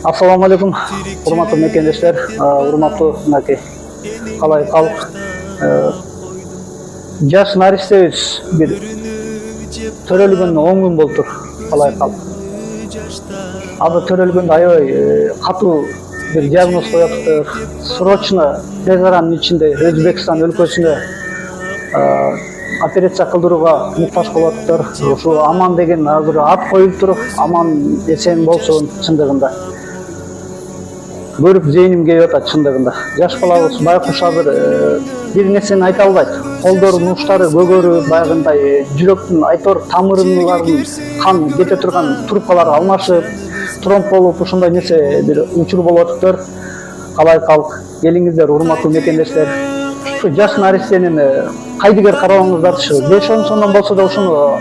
Assalamu alaikum, урматтуу мекендештер, урматтуу мынакей калай калк. Жаш наристебиз бир төрөлгөнүнө 10 күн болуптур, калай калк. Аны төрөлгөндө аябай катуу бир диагноз коюптур. Срочно тез аранын ичинде Өзбекстан өлкөсүнө операция кылдырууга муктаж болуптур. Ушу Аман деген азыр ат коюлуптур. Аман эсен болсун чындыгында. Көрүп зейним келип атат чындыгында. Жаш балабыз байкуш азыр бир нерсени айта албайт. Колдору, муштары көгөрүп, баягындай жүрөктүн айтор тамырынын кан кете турган трубкалары алмашып, тромб болуп ушундай нерсе бир учур болуп атыптыр. Калай калк, келиңиздер урматтуу мекендештер. Ушу жаш наристенин кайдыгер карабаңыздарчы. 5-10 сомдон болсо да ушуну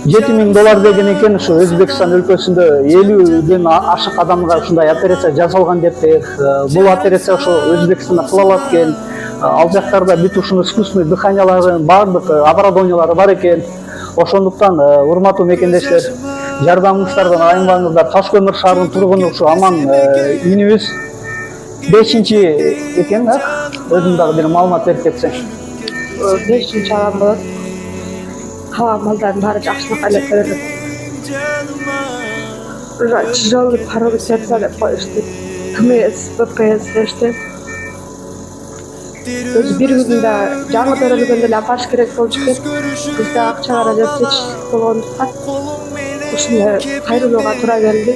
$7.000 деген экен. Ушу Өзбекстан өлкөсүндө 50ден ашык адамга ушундай операция жасалган дептир. Бул операция ошо Өзбекстанда кыла алат экен. Ал жактарда бүт ушуну искусственный дыханияларын баардык оборудованиялары бар экен. Ошондуктан урматтуу мекендештер, жардамыңыздардан айнбаңыздар. Таш көмүр шаарынын тургуну ушу Аман инибиз 5-чи экен да. Өзүм дагы бир маалымат берип кетсең. 5-чи адам болот. Калган балдардын баары жакшылык эле көрөт. Тяжелый порог сердца деп коюшту. КМС, ППС дешти. Өз бир күндө жаңы төрөлгөндө эле апарыш керек болчу экен. Бизде акча каражат жетишсиз болгондуктан ушундай кайрылууга туура келди.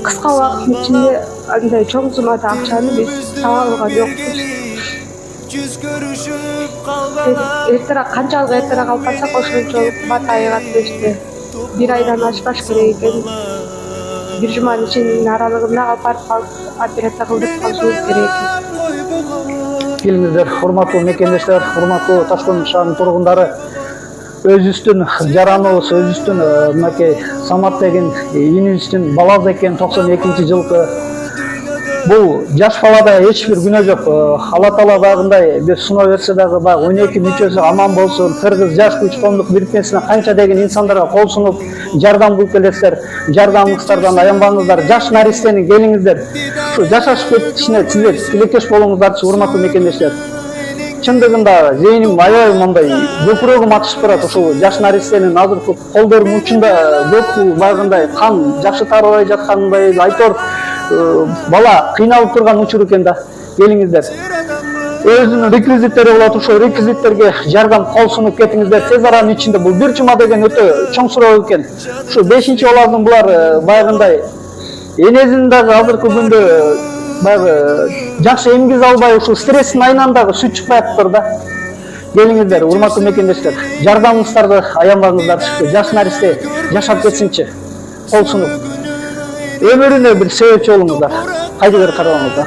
Кыска убакыттын ичинде андай чоң суммада акчаны биз таба алган жокпуз. Эртерээк канчалык эртерээк алып барсак ошончолук кымбат айыгат дешти. Бир айдан ашпаш керек экен. Бир жуманын ичинин аралыгында алып барып операция кылдырып калышыбыз керек экен. Келиңиздер, урматтуу мекендештер, урматтуу Таш көмүр шаарынын тургундары, өзүбүздүн жараныбыз, өзүбүздүн мынакей Самат деген инибиздин баласы экен 92-жылкы. Бул жаш балада эч бир күнөө жок. Алла таала багындай бир суноо берсе дагы баг 12 мүчөсү аман болсун. Кыргыз жаш күч коомдук бирикмесине канча деген инсандарга кол сунуп жардам кылып келесиздер. Жардамыңыздардан аянбаңыздар. Жаш наристенин келиңиздер. Ушу жашашып кетишине сиздер тилектеш болуңуздарчы, урматтуу мекендештер. Чындыгында зейним аябай мындай көкүрөгүм атышып турат. Ушул жаш наристенин азыркы колдорунун учунда көп багындай кан жакшы тарабай жаткандай айтор бала кыйналып турган учур экен да. Келиңиздер. Өзүнүн реквизиттери болот, ошол реквизиттерге жардам кол сунуп кетиңиздер. Тез аранын ичинде бул бир жума деген өтө чоң суроо экен. Ушу 5-чи олардын булар баягындай энесин дагы азыркы күндө баягы жакшы эмгизе албай ушул стресстин айынан дагы сүт чыкпай атыптыр да. Келиңиздер, урматтуу мекендештер, жардамыңыздарды аянбаңыздарчы. Жаш наристе жашап кетсинчи. Кол сунуп өмүрүнө бир себепчи болуңуздар. Кайдыгер карабаңыздар.